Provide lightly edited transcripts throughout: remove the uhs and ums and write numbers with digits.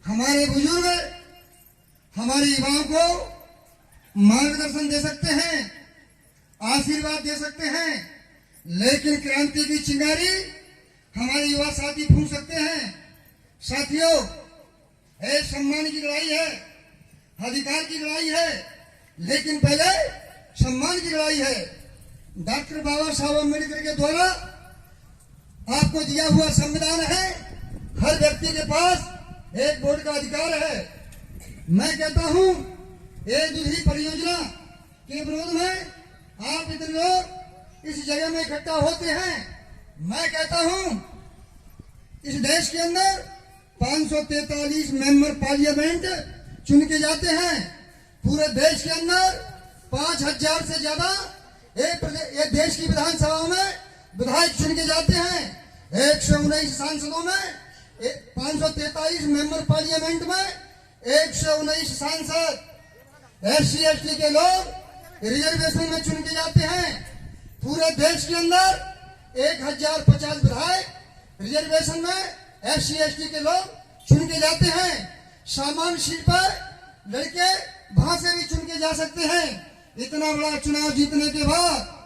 हमारे बुजुर्ग हमारे युवाओं को मार्गदर्शन दे सकते हैं, आशीर्वाद दे सकते हैं, लेकिन क्रांति की चिंगारी हमारे युवा साथी फूंक सकते हैं। साथियों, ये सम्मान की लड़ाई है, अधिकार की लड़ाई है, लेकिन पहले सम्मान की लड़ाई है। डॉक्टर बाबा साहब अम्बेडकर के द्वारा आपको दिया हुआ संविधान है, हर व्यक्ति के पास एक वोट का अधिकार है। मैं कहता हूं, ये दूसरी परियोजना के विरोध में आप इतने लोग इस जगह में इकट्ठा होते हैं। मैं कहता हूं, इस देश के अंदर 543 मेंबर पार्लियामेंट चुन के जाते हैं। पूरे देश के अंदर 5000 से ज्यादा एक देश की विधानसभा में विधायक चुन के जाते हैं। 119 सांसदों में 543 मेंबर पार्लियामेंट में 119 सांसद SC ST के लोग रिजर्वेशन में चुन के जाते हैं। पूरे देश के अंदर 1050 विधायक रिजर्वेशन में SC ST के लोग चुन के जाते हैं। सामान्य सीट पर लड़के वहां से भी चुन के जा सकते हैं। इतना बड़ा चुनाव जीतने के बाद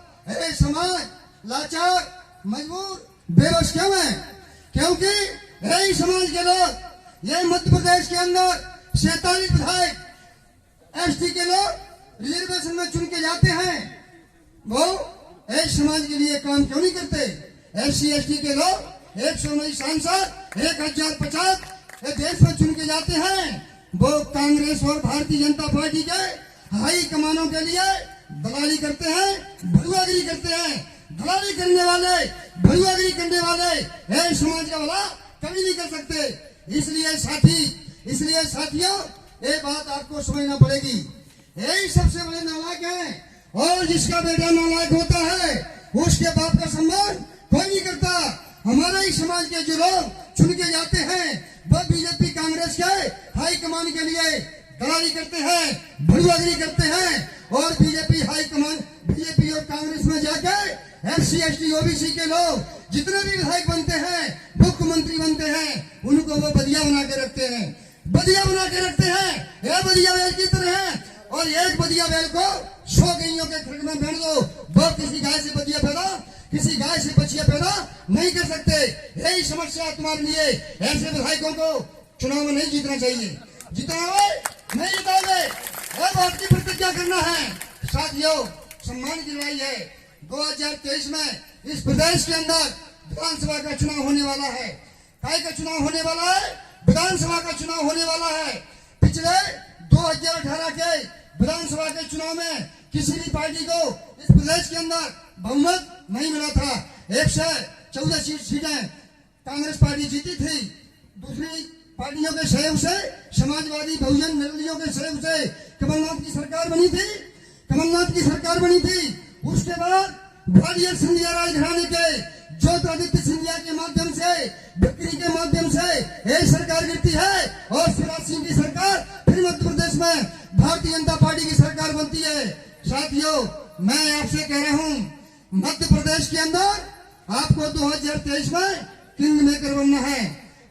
समाज लाचार, मजबूर, बेबस क्यों है? क्योंकि यही समाज के लोग, ये मध्य प्रदेश के अंदर 47 विधायक ST के लोग रिजर्वेशन में चुन के जाते हैं। वो इस समाज के लिए काम क्यों नहीं करते? SC ST के लोग 119 सांसद 1050 देश में चुन के जाते हैं। वो कांग्रेस और भारतीय जनता पार्टी के हाई कमानों के लिए दलाली करते हैं, भड़ुआगिरी करते हैं। दलाली करने वाले, भड़ुआगिरी करने वाले समाज का भला कभी नहीं कर सकते। इसलिए साथियों, ये बात आपको समझना पड़ेगी। यही सबसे बड़े नालायक है, और जिसका बेटा नालायक होता है उसके बाप का सम्मान कोई नहीं करता। हमारे ही समाज के जो लोग चुन के जाते हैं, वह बीजेपी कांग्रेस के हाई कमान के लिए दलाली करते हैं, भड़ुआगिरी करते हैं, और बीजेपी और कांग्रेस में जाकर SC ST OBC के लोग जितने भी विधायक बनते हैं, मुख्यमंत्री बनते हैं, उनको वो बदिया बना के रखते हैं। बदिया बना के रखते हैं, यह बदिया बैल की तरह है। और एक बदिया बैल को 100 गैयों के खड़क में बैठ दो, वो किसी गाय से बदिया पैदा, किसी गाय से बछिया पैदा नहीं कर सकते। यही समस्या तुम्हारे लिए। ऐसे विधायकों को चुनाव में नहीं जीतना चाहिए। जिताओगे नहीं जिताओगे, यह बात की प्रतिज्ञा करना है। साथियों, सम्मान की लड़ाई है। 2023 में इस प्रदेश के अंदर विधानसभा का चुनाव होने वाला है। काय का चुनाव होने वाला है? विधानसभा का चुनाव होने वाला है। पिछले 2018 के विधानसभा के चुनाव में किसी भी पार्टी को इस प्रदेश के अंदर बहुमत नहीं मिला था। 114 सीटें कांग्रेस पार्टी जीती थी। दूसरी पार्टियों के सहयोग से, समाजवादी, बहुजन, निर्दलीयों के सहयोग से कमलनाथ की सरकार बनी थी। उसके बाद भारतीय सिंधिया राजघराने के ज्योतिरादित्य सिंधिया के माध्यम से, बिक्री के माध्यम से ये सरकार गिरती है, और शिवराज सिंह की सरकार फिर मध्य प्रदेश में भारतीय जनता पार्टी की सरकार बनती है। साथियों, मैं आपसे कह रहा हूं, मध्य प्रदेश के अंदर आपको 2023 में किंग मेकर बनना है।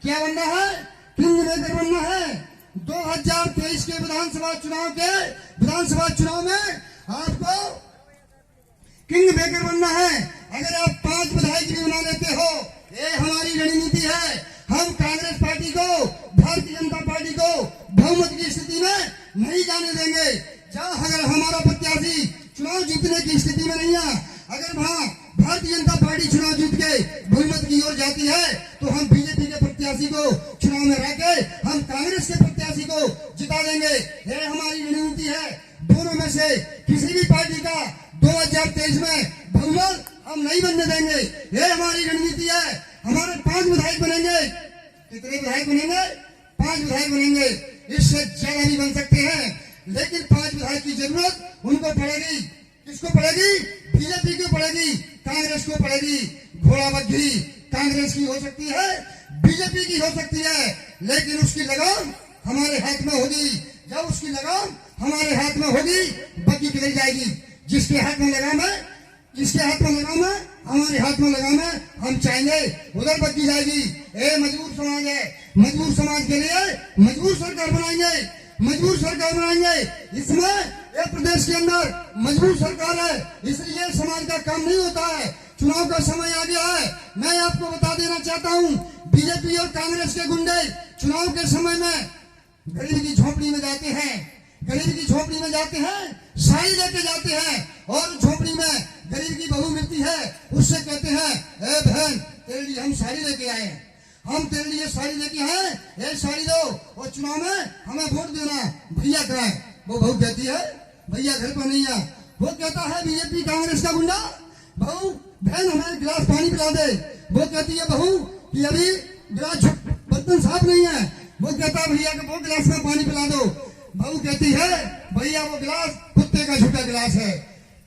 क्या बनना है? किंग मेकर बनना है। 2023 के विधानसभा चुनाव में आपको किंग मेकर बनना है। अगर आप 5 विधायक भी बना लेते हो, ये हमारी रणनीति है। हम कांग्रेस पार्टी को, भारतीय जनता पार्टी को बहुमत की स्थिति में नहीं जाने देंगे। अगर हमारा प्रत्याशी चुनाव जीतने की स्थिति में नहीं है, अगर वहां भारतीय जनता पार्टी चुनाव जीत के बहुमत की ओर जाती है, तो हम बीजेपी के प्रत्याशी को चुनाव में रहकर हम कांग्रेस के प्रत्याशी को जिता देंगे। यह हमारी रणनीति है। दोनों में से किसी भी पार्टी का 2023 में बहुमत हम नहीं बनने देंगे। यह हमारी रणनीति है। हमारे 5 विधायक बनेंगे। कितने विधायक बनेंगे? 5 विधायक बनेंगे। इससे ज्यादा भी बन सकते हैं, लेकिन 5 विधायक की जरूरत उनको पड़ेगी। किसको पड़ेगी? बीजेपी को पड़ेगी, कांग्रेस को पड़ेगी। घोड़ाबंदी कांग्रेस की हो सकती है, बीजेपी की हो सकती है, लेकिन उसकी लगाम हमारे हाथ में होगी। जब उसकी लगाम हमारे हाथ में होगी, बाकी किधर जाएगी? जिसके हाथ में लगाम है किसके हाथ में लगाम है? हमारे हाथ में लगाम है। हम चाहेंगे उधर बत्ती जाएगी। ए मजबूर समाज है, मजबूर समाज के लिए मजबूर सरकार बनाएंगे, मजबूर सरकार बनाएंगे। इसमें ये प्रदेश के अंदर मजबूर सरकार है, इसलिए समाज का काम नहीं होता है। चुनाव का समय आ गया है। मैं आपको बता देना चाहता हूँ, बीजेपी और कांग्रेस के गुंडे चुनाव के समय में गरीब की झोपड़ी में जाते हैं, गरीब की झोपड़ी में जाते हैं, साड़ी लेके जाते हैं, और झोपड़ी में गरीब की बहू मिलती है, उससे कहते हैं ए बहन तेरे लिए हम साड़ी लेके आए हैं, हम तेरे लिए साड़ी लेके आए, ये साड़ी दो और चुनाव में हमें वोट देना, भैया कराए। वो बहू कहती है भैया घर पर नहीं है। वो कहता है बीजेपी कांग्रेस का गुंडा, बहू बहन हमें गिलास पानी पिला दे। वो कहती है बहू कि अभी गिलास बर्तन साफ नहीं है। वो कहता है भैया को वो गिलास में पानी पिला दो। बहू कहती है भैया वो गिलास कुत्ते का झूठा गिलास है।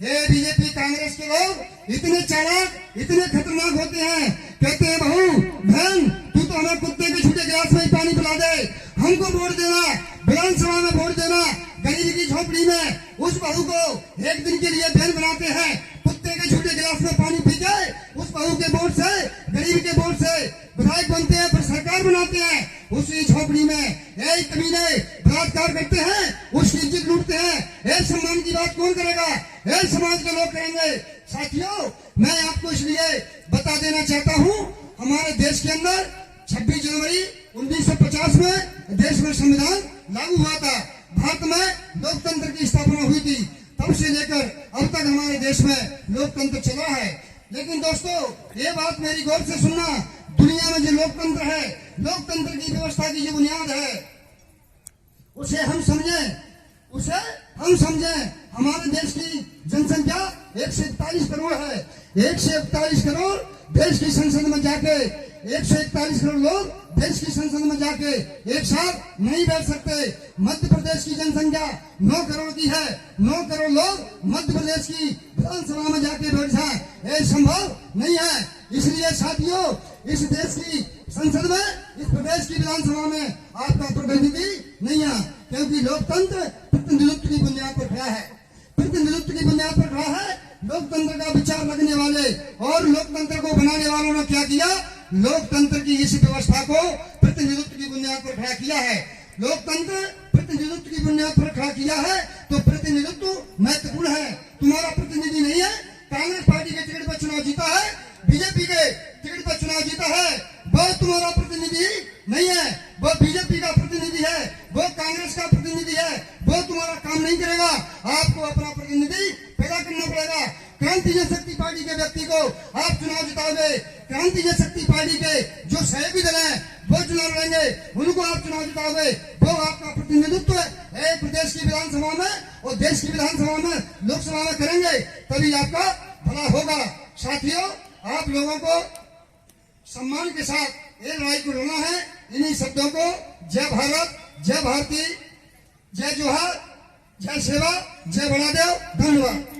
ये बीजेपी कांग्रेस के लोग इतने चालाक, इतने खतरनाक होते हैं, कहते हैं बहू बहन तू तो हमें कुत्ते के झूठे गिलास में ही पानी पिला दे, हमको वोट देना, विधानसभा में वोट देना। गरीब की झोपड़ी में उस बहू को एक दिन के लिए बहन बनाते हैं, कुत्ते के झूठे गिलास में पानी पी के उस बहू के वोट से, गरीब के वोट से विधायक बनते हैं, फिर सरकार बनाते हैं। उसी झोपड़ी में यही कमीने बलात्कार करते हैं, उसकी इज्जत लूटते हैं। ये सम्मान की बात कौन करेगा? ये समाज के लोग करेंगे। साथियों, मैं आपको इसलिए बता देना चाहता हूँ, हमारे देश के अंदर 26 जनवरी 1950 में देश में संविधान लागू हुआ था। भारत में लोकतंत्र की स्थापना हुई थी। तब से लेकर अब तक हमारे देश में लोकतंत्र चला है। लेकिन दोस्तों, ये बात मेरी गौर से सुनना, दुनिया में जो लोकतंत्र है, लोकतंत्र की व्यवस्था की जो बुनियाद है, उसे हम समझें। हमारे देश की जनसंख्या 141 करोड़ है। 141 करोड़ देश की संसद में जाके 141 करोड़ लोग देश की संसद में जाके एक साथ नहीं बैठ सकते। मध्य प्रदेश की जनसंख्या 9 करोड़ की है। 9 करोड़ लोग मध्य प्रदेश की विधानसभा में जाके बैठ जाए, ये संभव नहीं है। इसलिए साथियों, इस देश की संसद में, इस प्रदेश की विधानसभा में आपका प्रतिनिधि नहीं है, क्योंकि लोकतंत्र प्रतिनिधित्व की बुनियाद पर खड़ा है। प्रतिनिधित्व की बुनियाद पर खड़ा है। लोकतंत्र का विचार रखने वाले और लोकतंत्र को बनाने वालों ने क्या किया? लोकतंत्र की इस व्यवस्था को प्रतिनिधित्व की बुनियाद पर खड़ा किया है। लोकतंत्र प्रतिनिधित्व की बुनियाद पर खड़ा किया है, तो प्रतिनिधित्व महत्वपूर्ण है। तुम्हारा प्रतिनिधि नहीं है, कांग्रेस पार्टी के टिकट पर चुनाव जीता है, बीजेपी के टिकट पर चुनाव जीता है, वो तुम्हारा प्रतिनिधि नहीं है, वो बीजेपी का प्रतिनिधि है, वो कांग्रेस का प्रतिनिधि है, वो तुम्हारा काम नहीं करेगा। आपको अपना प्रतिनिधि पैदा करना पड़ेगा। क्रांति जनशक्ति पार्टी के व्यक्ति को आप चुनाव जिताओगे, क्रांति जनशक्ति पार्टी के जो सहयोगी दल हैं वो चुनाव लड़ेंगे, उनको आप चुनाव जिताओगे, वो आपका प्रतिनिधित्व है प्रदेश की विधानसभा में और देश की विधानसभा में, लोकसभा में करेंगे, तभी आपका भला होगा। साथियों, आप लोगों को सम्मान के साथ ये लड़ाई को लड़ना है। इन्हीं शब्दों को जय भारत, जय भारती, जय जोहार, जय सेवा, जय बड़ादेव, धन्यवाद।